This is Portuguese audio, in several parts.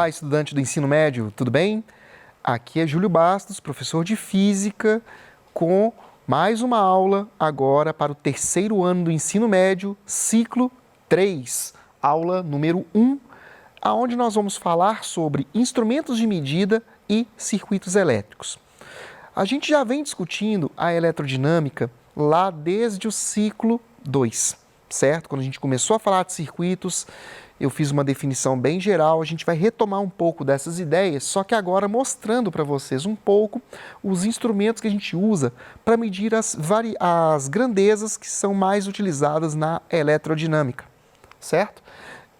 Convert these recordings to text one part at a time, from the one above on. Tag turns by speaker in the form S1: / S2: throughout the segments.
S1: Olá, estudante do ensino médio, tudo bem? Aqui é Júlio Bastos, professor de Física, com mais uma aula agora para o terceiro ano do ensino médio, ciclo 3, aula número 1, onde nós vamos falar sobre instrumentos de medida e circuitos elétricos. A gente já vem discutindo a eletrodinâmica lá desde o ciclo 2, certo? Quando a gente começou a falar de circuitos, eu fiz uma definição bem geral, a gente vai retomar um pouco dessas ideias, só que agora mostrando para vocês um pouco os instrumentos que a gente usa para medir as grandezas que são mais utilizadas na eletrodinâmica, certo?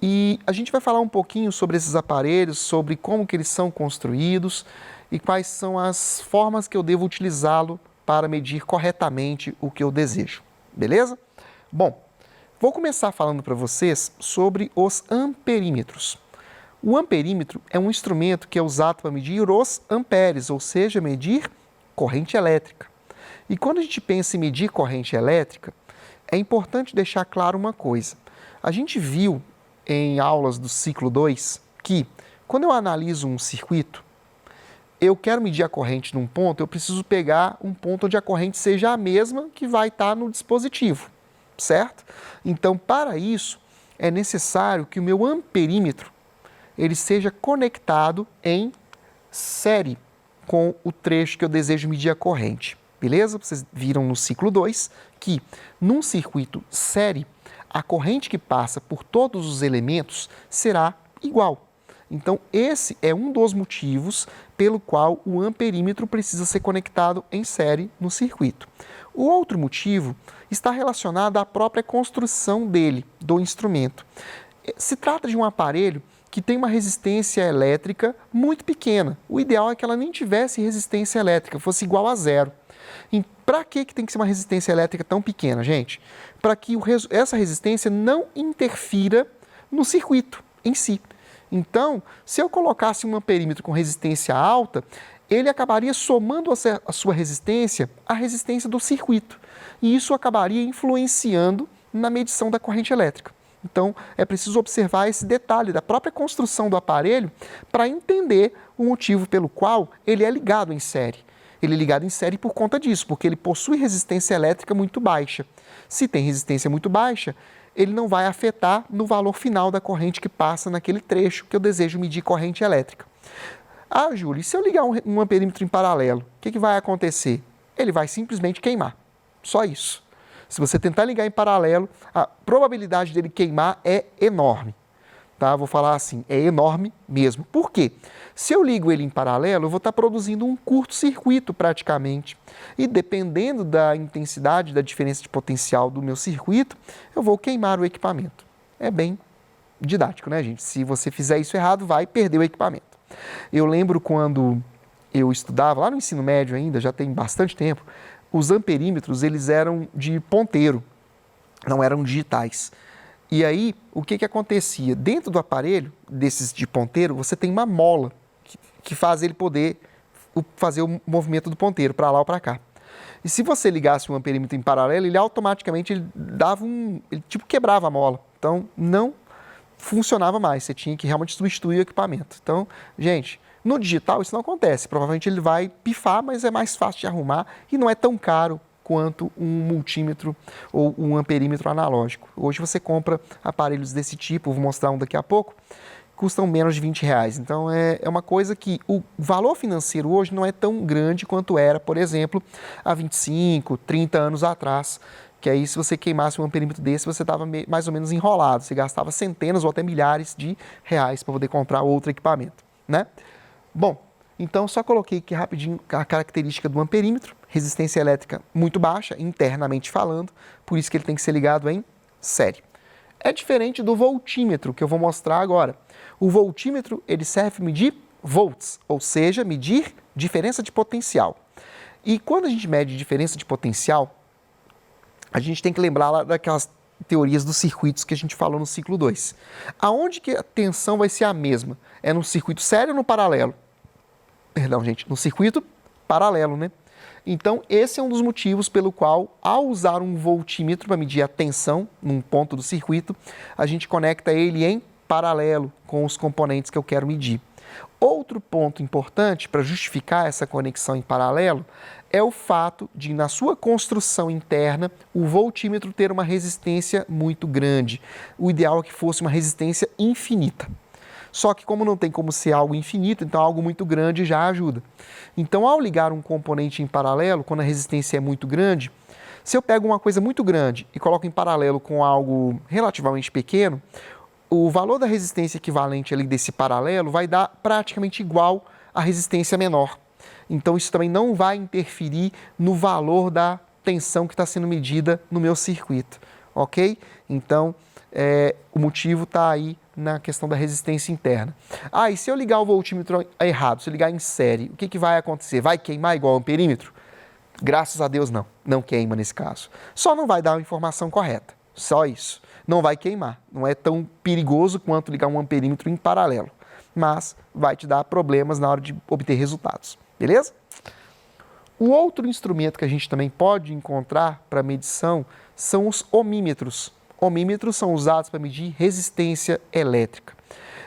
S1: E a gente vai falar um pouquinho sobre esses aparelhos, sobre como que eles são construídos e quais são as formas que eu devo utilizá-lo para medir corretamente o que eu desejo, beleza? Bom, vou começar falando para vocês sobre os amperímetros. O amperímetro é um instrumento que é usado para medir os amperes, ou seja, medir corrente elétrica. E quando a gente pensa em medir corrente elétrica, é importante deixar claro uma coisa. A gente viu em aulas do ciclo 2 que, quando eu analiso um circuito, eu quero medir a corrente num ponto, eu preciso pegar um ponto onde a corrente seja a mesma que vai estar no dispositivo, certo? Então, para isso, é necessário que o meu amperímetro ele seja conectado em série com o trecho que eu desejo medir a corrente, beleza? Vocês viram no ciclo 2 que, num circuito série, a corrente que passa por todos os elementos será igual. Então, esse é um dos motivos pelo qual o amperímetro precisa ser conectado em série no circuito. O outro motivo está relacionado à própria construção dele, do instrumento. Se trata de um aparelho que tem uma resistência elétrica muito pequena. O ideal é que ela nem tivesse resistência elétrica, fosse igual a zero. E para que tem que ser uma resistência elétrica tão pequena, gente? Para que essa resistência não interfira no circuito em si. Então, se eu colocasse um amperímetro com resistência alta, ele acabaria somando a sua resistência à resistência do circuito. E isso acabaria influenciando na medição da corrente elétrica. Então, é preciso observar esse detalhe da própria construção do aparelho para entender o motivo pelo qual ele é ligado em série. Ele é ligado em série por conta disso, porque ele possui resistência elétrica muito baixa. Se tem resistência muito baixa, ele não vai afetar no valor final da corrente que passa naquele trecho que eu desejo medir corrente elétrica. Ah, Júlio, e se eu ligar um amperímetro em paralelo, o que vai acontecer? Ele vai simplesmente queimar. Só isso. Se você tentar ligar em paralelo, a probabilidade dele queimar é enorme. Tá? Vou falar assim, é enorme mesmo. Por quê? Se eu ligo ele em paralelo, eu vou estar produzindo um curto-circuito praticamente. E dependendo da intensidade, da diferença de potencial do meu circuito, eu vou queimar o equipamento. É bem didático, né, gente? Se você fizer isso errado, vai perder o equipamento. Eu lembro quando eu estudava, lá no ensino médio ainda, já tem bastante tempo, os amperímetros, eles eram de ponteiro, não eram digitais. E aí, o que acontecia? Dentro do aparelho, desses de ponteiro, você tem uma mola que faz ele poder fazer o movimento do ponteiro para lá ou para cá. E se você ligasse um amperímetro em paralelo, ele automaticamente ele tipo quebrava a mola. Então, não funcionava mais, você tinha que realmente substituir o equipamento. Então, gente, no digital isso não acontece. Provavelmente ele vai pifar, mas é mais fácil de arrumar e não é tão caro quanto um multímetro ou um amperímetro analógico. Hoje você compra aparelhos desse tipo, vou mostrar um daqui a pouco, custam menos de R$20. Então é uma coisa que o valor financeiro hoje não é tão grande quanto era, por exemplo, há 25, 30 anos atrás, que aí se você queimasse um amperímetro desse, você estava mais ou menos enrolado, você gastava centenas ou até milhares de reais para poder comprar outro equipamento, né? Bom, então só coloquei aqui rapidinho a característica do amperímetro, resistência elétrica muito baixa, internamente falando, por isso que ele tem que ser ligado em série. É diferente do voltímetro, que eu vou mostrar agora. O voltímetro, ele serve para medir volts, ou seja, medir diferença de potencial. E quando a gente mede diferença de potencial, a gente tem que lembrar lá daquelas teorias dos circuitos que a gente falou no ciclo 2. Aonde que a tensão vai ser a mesma? É no circuito sério ou no paralelo? Perdão, gente, no circuito paralelo, né? Então, esse é um dos motivos pelo qual, ao usar um voltímetro para medir a tensão num ponto do circuito, a gente conecta ele em paralelo com os componentes que eu quero medir. Outro ponto importante para justificar essa conexão em paralelo é o fato de, na sua construção interna, o voltímetro ter uma resistência muito grande. O ideal é que fosse uma resistência infinita. Só que como não tem como ser algo infinito, então algo muito grande já ajuda. Então, ao ligar um componente em paralelo, quando a resistência é muito grande, se eu pego uma coisa muito grande e coloco em paralelo com algo relativamente pequeno, o valor da resistência equivalente ali desse paralelo vai dar praticamente igual à resistência menor. Então, isso também não vai interferir no valor da tensão que está sendo medida no meu circuito, ok? Então, o motivo está aí na questão da resistência interna. E se eu ligar o voltímetro errado, se eu ligar em série, o que vai acontecer? Vai queimar igual ao amperímetro? Graças a Deus não queima nesse caso. Só não vai dar a informação correta, só isso. Não vai queimar, não é tão perigoso quanto ligar um amperímetro em paralelo, mas vai te dar problemas na hora de obter resultados. Beleza? O outro instrumento que a gente também pode encontrar para medição são os ohmímetros. Ohmímetros são usados para medir resistência elétrica.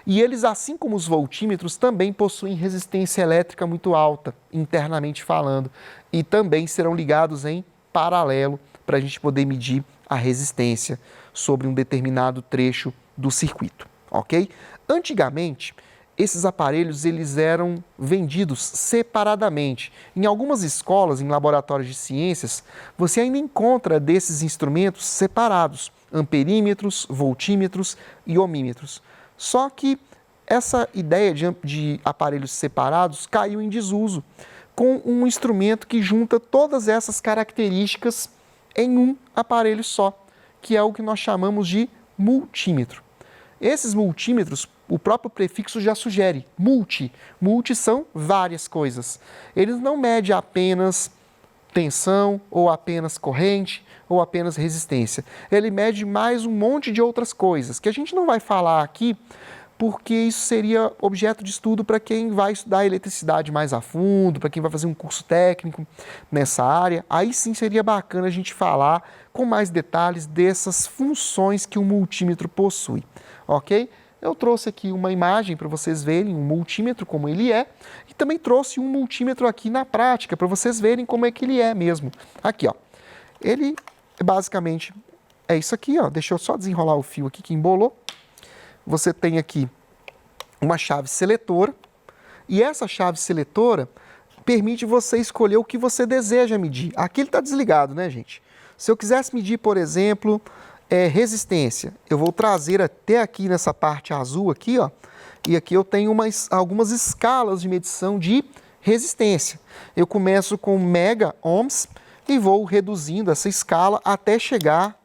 S1: E eles, assim como os voltímetros, também possuem resistência elétrica muito alta, internamente falando, e também serão ligados em paralelo para a gente poder medir a resistência sobre um determinado trecho do circuito, ok? Antigamente, esses aparelhos eles eram vendidos separadamente. Em algumas escolas, em laboratórios de ciências, você ainda encontra desses instrumentos separados, amperímetros, voltímetros e ohmímetros. Só que essa ideia de aparelhos separados caiu em desuso com um instrumento que junta todas essas características em um aparelho só, que é o que nós chamamos de multímetro. Esses multímetros, o próprio prefixo já sugere, multi. Multi são várias coisas. Eles não medem apenas tensão, ou apenas corrente, ou apenas resistência. Ele mede mais um monte de outras coisas, que a gente não vai falar aqui, porque isso seria objeto de estudo para quem vai estudar eletricidade mais a fundo, para quem vai fazer um curso técnico nessa área. Aí sim seria bacana a gente falar com mais detalhes dessas funções que o multímetro possui, ok? Eu trouxe aqui uma imagem para vocês verem um multímetro como ele é e também trouxe um multímetro aqui na prática para vocês verem como é que ele é mesmo. Aqui, ó. Ele basicamente é isso aqui, ó. Deixa eu só desenrolar o fio aqui que embolou. Você tem aqui uma chave seletora e essa chave seletora permite você escolher o que você deseja medir. Aqui ele está desligado, né, gente? Se eu quisesse medir, por exemplo, resistência, eu vou trazer até aqui nessa parte azul aqui, ó, e aqui eu tenho algumas escalas de medição de resistência. Eu começo com mega ohms e vou reduzindo essa escala até chegar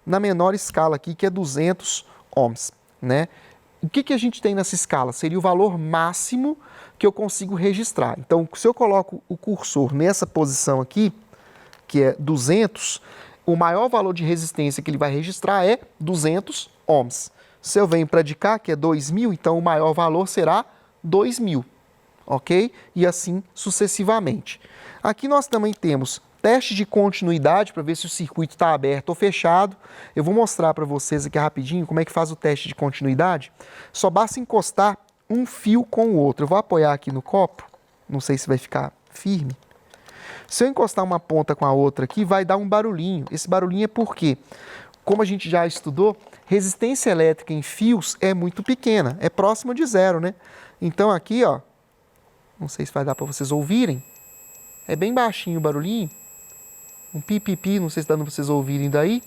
S1: na menor escala aqui, que é 200 ohms, né? O que a gente tem nessa escala? Seria o valor máximo que eu consigo registrar. Então, se eu coloco o cursor nessa posição aqui, que é 200, o maior valor de resistência que ele vai registrar é 200 ohms. Se eu venho para de cá, que é 2.000, então o maior valor será 2.000, ok? E assim sucessivamente. Aqui nós também temos teste de continuidade para ver se o circuito está aberto ou fechado. Eu vou mostrar para vocês aqui rapidinho como é que faz o teste de continuidade. Só basta encostar um fio com o outro. Eu vou apoiar aqui no copo, não sei se vai ficar firme. Se eu encostar uma ponta com a outra aqui, vai dar um barulhinho. Esse barulhinho é porque, como a gente já estudou, resistência elétrica em fios é muito pequena, é próxima de zero, né? Então aqui, ó, não sei se vai dar para vocês ouvirem, é bem baixinho o barulhinho, um pipipi, não sei se dá para vocês ouvirem daí.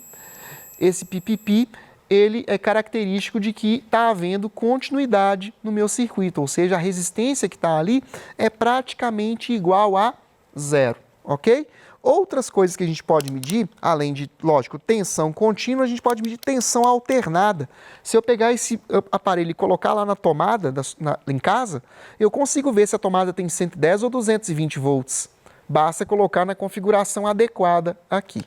S1: Esse pipipi, ele é característico de que está havendo continuidade no meu circuito, ou seja, a resistência que está ali é praticamente igual a zero, ok? Outras coisas que a gente pode medir, além de, lógico, tensão contínua, a gente pode medir tensão alternada. Se eu pegar esse aparelho e colocar lá na tomada, em casa, eu consigo ver se a tomada tem 110 ou 220 volts. Basta colocar na configuração adequada aqui.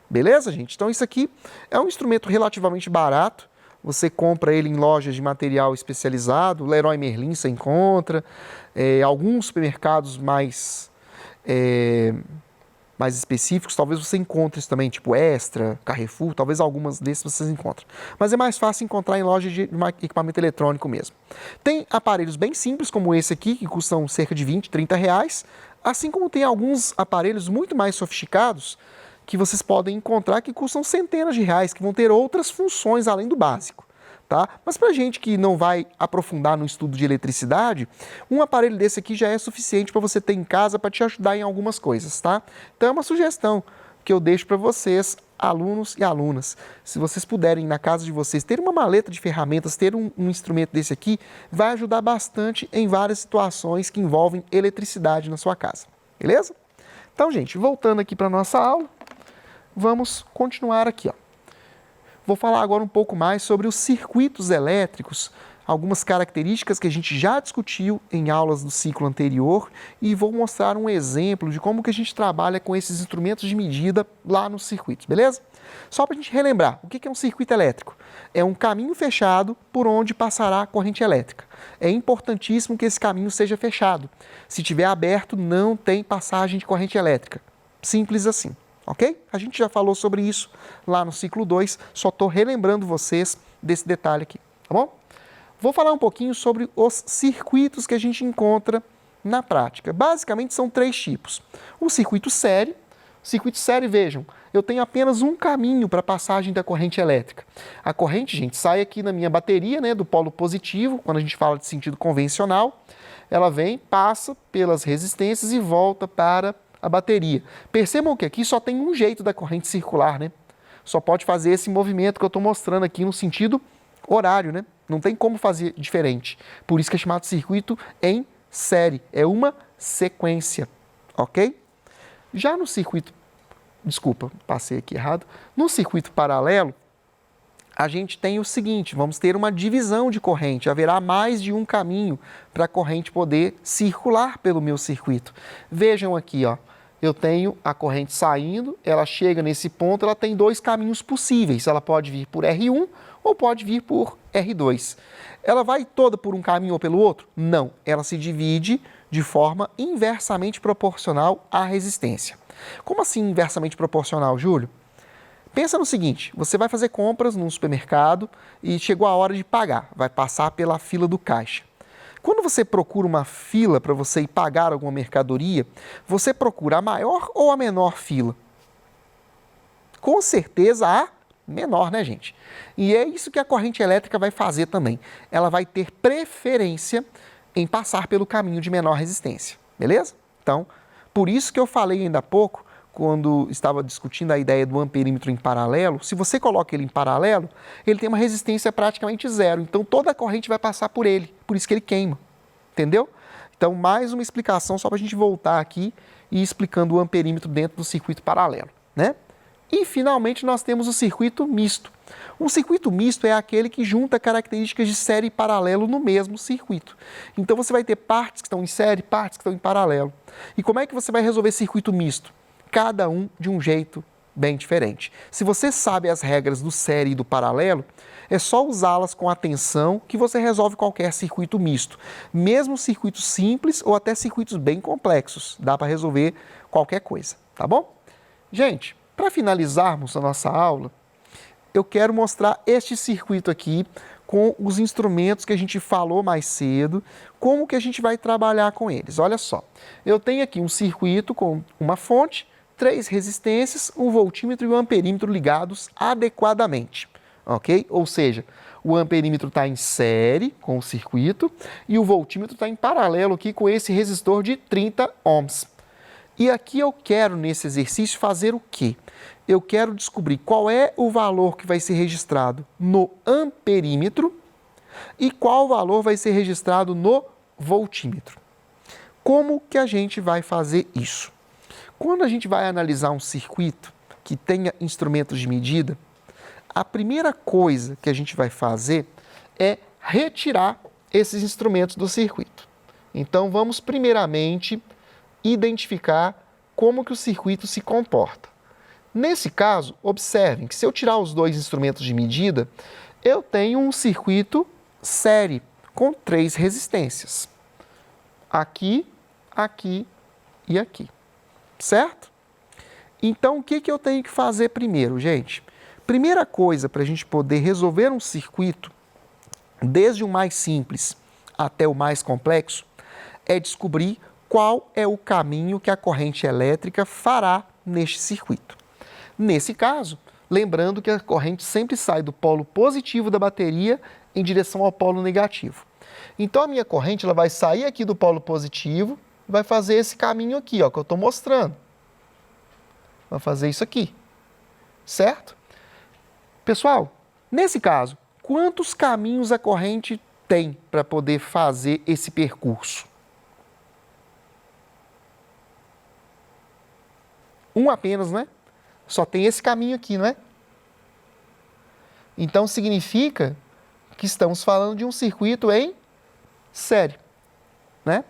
S1: Beleza, gente? Então isso aqui é um instrumento relativamente barato. Você compra ele em lojas de material especializado, Leroy Merlin você encontra, alguns supermercados mais mais específicos, talvez você encontre isso também, tipo Extra, Carrefour, talvez algumas desses vocês encontrem. Mas é mais fácil encontrar em loja de equipamento eletrônico mesmo. Tem aparelhos bem simples, como esse aqui, que custam cerca de 20, 30 reais, assim como tem alguns aparelhos muito mais sofisticados, que vocês podem encontrar que custam centenas de reais, que vão ter outras funções além do básico. Tá? Mas para gente que não vai aprofundar no estudo de eletricidade, um aparelho desse aqui já é suficiente para você ter em casa para te ajudar em algumas coisas, tá? Então é uma sugestão que eu deixo para vocês, alunos e alunas. Se vocês puderem, na casa de vocês, ter uma maleta de ferramentas, ter um instrumento desse aqui, vai ajudar bastante em várias situações que envolvem eletricidade na sua casa, beleza? Então, gente, voltando aqui para a nossa aula, vamos continuar aqui, ó. Vou falar agora um pouco mais sobre os circuitos elétricos, algumas características que a gente já discutiu em aulas do ciclo anterior e vou mostrar um exemplo de como que a gente trabalha com esses instrumentos de medida lá nos circuitos, beleza? Só para a gente relembrar, o que é um circuito elétrico? É um caminho fechado por onde passará a corrente elétrica. É importantíssimo que esse caminho seja fechado. Se estiver aberto, não tem passagem de corrente elétrica. Simples assim. Ok? A gente já falou sobre isso lá no ciclo 2, só estou relembrando vocês desse detalhe aqui, tá bom? Vou falar um pouquinho sobre os circuitos que a gente encontra na prática. Basicamente são 3 tipos. O circuito série. Circuito série, vejam, eu tenho apenas um caminho para a passagem da corrente elétrica. A corrente, gente, sai aqui na minha bateria, né, do polo positivo, quando a gente fala de sentido convencional, ela vem, passa pelas resistências e volta para a bateria. Percebam que aqui só tem um jeito da corrente circular, né? Só pode fazer esse movimento que eu estou mostrando aqui no sentido horário, né? Não tem como fazer diferente. Por isso que é chamado circuito em série. É uma sequência, ok? Já no circuito, desculpa, passei aqui errado. No circuito paralelo, a gente tem o seguinte, vamos ter uma divisão de corrente, haverá mais de um caminho para a corrente poder circular pelo meu circuito. Vejam aqui, ó, eu tenho a corrente saindo, ela chega nesse ponto, ela tem 2 caminhos possíveis, ela pode vir por R1 ou pode vir por R2. Ela vai toda por um caminho ou pelo outro? Não, ela se divide de forma inversamente proporcional à resistência. Como assim inversamente proporcional, Júlio? Pensa no seguinte, você vai fazer compras num supermercado e chegou a hora de pagar, vai passar pela fila do caixa. Quando você procura uma fila para você ir pagar alguma mercadoria, você procura a maior ou a menor fila? Com certeza a menor, né, gente? E é isso que a corrente elétrica vai fazer também. Ela vai ter preferência em passar pelo caminho de menor resistência, beleza? Então, por isso que eu falei ainda há pouco, quando estava discutindo a ideia do amperímetro em paralelo, se você coloca ele em paralelo, ele tem uma resistência praticamente zero, então toda a corrente vai passar por ele, por isso que ele queima, entendeu? Então, mais uma explicação só para a gente voltar aqui e ir explicando o amperímetro dentro do circuito paralelo, né? E, finalmente, nós temos o circuito misto. Um circuito misto é aquele que junta características de série e paralelo no mesmo circuito. Então, você vai ter partes que estão em série, partes que estão em paralelo. E como é que você vai resolver circuito misto? Cada um de um jeito bem diferente. Se você sabe as regras do série e do paralelo, é só usá-las com atenção que você resolve qualquer circuito misto. Mesmo circuitos simples ou até circuitos bem complexos, dá para resolver qualquer coisa, tá bom? Gente, para finalizarmos a nossa aula, eu quero mostrar este circuito aqui com os instrumentos que a gente falou mais cedo, como que a gente vai trabalhar com eles. Olha só, eu tenho aqui um circuito com uma fonte, 3 resistências, um voltímetro e um amperímetro ligados adequadamente, ok? Ou seja, o amperímetro está em série com o circuito e o voltímetro está em paralelo aqui com esse resistor de 30 ohms. E aqui eu quero, nesse exercício, fazer o quê? Eu quero descobrir qual é o valor que vai ser registrado no amperímetro e qual valor vai ser registrado no voltímetro. Como que a gente vai fazer isso? Quando a gente vai analisar um circuito que tenha instrumentos de medida, a primeira coisa que a gente vai fazer é retirar esses instrumentos do circuito. Então, vamos primeiramente identificar como que o circuito se comporta. Nesse caso, observem que se eu tirar os 2 instrumentos de medida, eu tenho um circuito série com 3 resistências. Aqui, aqui e aqui. Certo? Então, o que eu tenho que fazer primeiro, gente? Primeira coisa para a gente poder resolver um circuito, desde o mais simples até o mais complexo, é descobrir qual é o caminho que a corrente elétrica fará neste circuito. Nesse caso, lembrando que a corrente sempre sai do polo positivo da bateria em direção ao polo negativo. Então, a minha corrente ela vai sair aqui do polo positivo e vai fazer esse caminho aqui, ó, que eu estou mostrando. Vai fazer isso aqui, certo? Pessoal, nesse caso, quantos caminhos a corrente tem para poder fazer esse percurso? Um apenas, né? Só tem esse caminho aqui, não é? Então, significa que estamos falando de um circuito em série, né?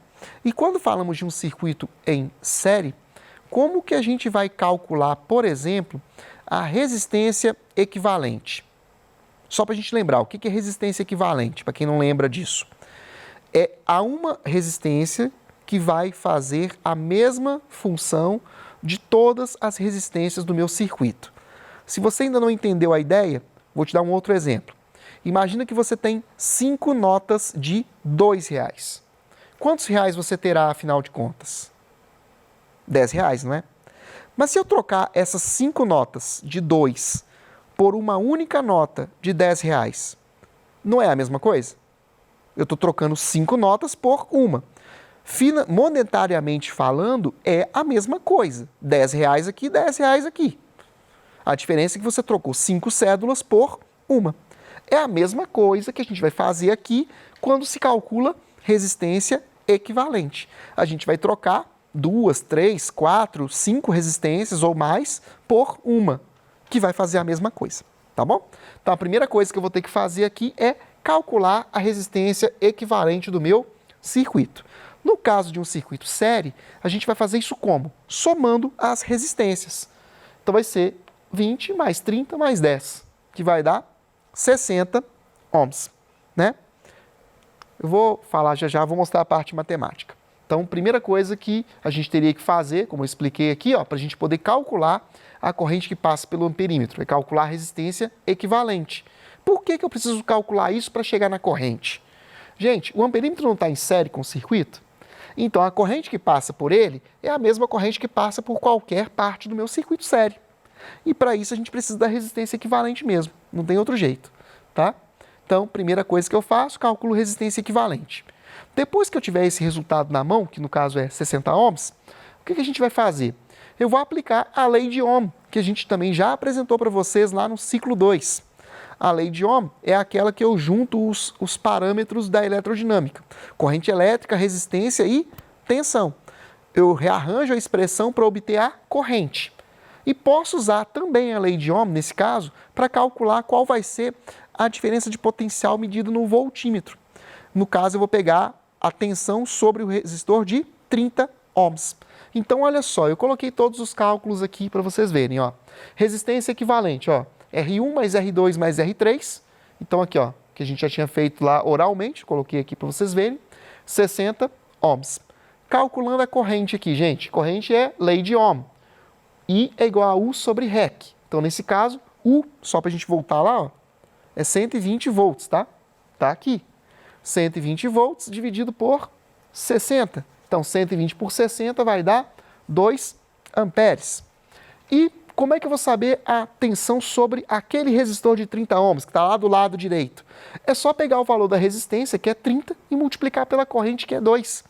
S1: E quando falamos de um circuito em série, como que a gente vai calcular, por exemplo, a resistência equivalente? Só para a gente lembrar, o que é resistência equivalente, para quem não lembra disso? É a uma resistência que vai fazer a mesma função de todas as resistências do meu circuito. Se você ainda não entendeu a ideia, vou te dar um outro exemplo. Imagina que você tem 5 notas de R$2. Quantos reais você terá, afinal de contas? R$10, não é? Mas se eu trocar essas 5 notas de 2 por uma única nota de R$10, não é a mesma coisa? Eu estou trocando 5 notas por uma. Monetariamente falando, é a mesma coisa. R$10 aqui, R$10 aqui. A diferença é que você trocou 5 cédulas por uma. É a mesma coisa que a gente vai fazer aqui quando se calcula resistência equivalente. A gente vai trocar 2, 3, 4, 5 resistências ou mais por uma, que vai fazer a mesma coisa, tá bom? Então, a primeira coisa que eu vou ter que fazer aqui é calcular a resistência equivalente do meu circuito. No caso de um circuito série, a gente vai fazer isso como? Somando as resistências. Então, vai ser 20 mais 30 mais 10, que vai dar 60 ohms, né? Eu vou falar já, vou mostrar a parte matemática. Então, primeira coisa que a gente teria que fazer, como eu expliquei aqui, para a gente poder calcular a corrente que passa pelo amperímetro, é calcular a resistência equivalente. Por que eu preciso calcular isso para chegar na corrente? Gente, o amperímetro não está em série com o circuito? Então, a corrente que passa por ele é a mesma corrente que passa por qualquer parte do meu circuito série. E para isso a gente precisa da resistência equivalente mesmo, não tem outro jeito, tá? Então, primeira coisa que eu faço, calculo resistência equivalente. Depois que eu tiver esse resultado na mão, que no caso é 60 ohms, o que a gente vai fazer? Eu vou aplicar a lei de Ohm, que a gente também já apresentou para vocês lá no ciclo 2. A lei de Ohm é aquela que eu junto os parâmetros da eletroddinâmica. Corrente elétrica, resistência e tensão. Eu rearranjo a expressão para obter a corrente. E posso usar também a lei de Ohm, nesse caso, para calcular qual vai ser a diferença de potencial medida no voltímetro. No caso, eu vou pegar a tensão sobre o resistor de 30 ohms. Então, olha só, eu coloquei todos os cálculos aqui para vocês verem, ó. Resistência equivalente, ó, R1 mais R2 mais R3. Então, aqui, ó, que a gente já tinha feito lá oralmente, coloquei aqui para vocês verem, 60 ohms. Calculando a corrente aqui, gente, corrente é lei de Ohm. I é igual a U sobre REC. Então, nesse caso, U, só para a gente voltar lá, ó, é 120 volts, tá? Tá aqui. 120 volts dividido por 60. Então, 120 por 60 vai dar 2 amperes. E como é que eu vou saber a tensão sobre aquele resistor de 30 ohms, que está lá do lado direito? É só pegar o valor da resistência, que é 30, e multiplicar pela corrente, que é 2.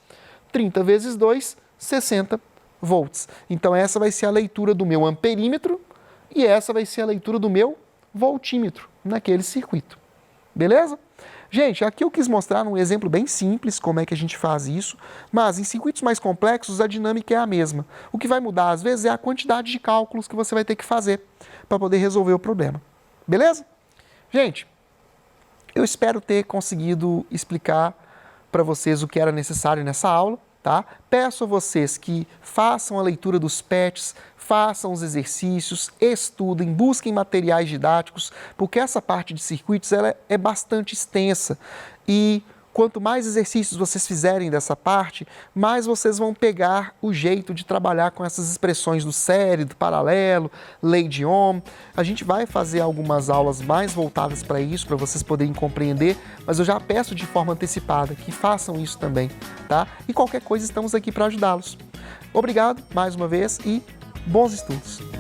S1: 30 vezes 2, 60 volts. Então, essa vai ser a leitura do meu amperímetro e essa vai ser a leitura do meu voltímetro naquele circuito. Beleza? Gente, aqui eu quis mostrar num exemplo bem simples como é que a gente faz isso, mas em circuitos mais complexos a dinâmica é a mesma. O que vai mudar às vezes é a quantidade de cálculos que você vai ter que fazer para poder resolver o problema. Beleza? Gente, eu espero ter conseguido explicar para vocês o que era necessário nessa aula, tá? Peço a vocês que façam a leitura dos PETs, façam os exercícios, estudem, busquem materiais didáticos, porque essa parte de circuitos ela é bastante extensa e Quanto mais exercícios vocês fizerem dessa parte, mais vocês vão pegar o jeito de trabalhar com essas expressões do série, do paralelo, lei de Ohm. A gente vai fazer algumas aulas mais voltadas para isso, para vocês poderem compreender, mas eu já peço de forma antecipada que façam isso também, tá? E qualquer coisa estamos aqui para ajudá-los. Obrigado mais uma vez e bons estudos!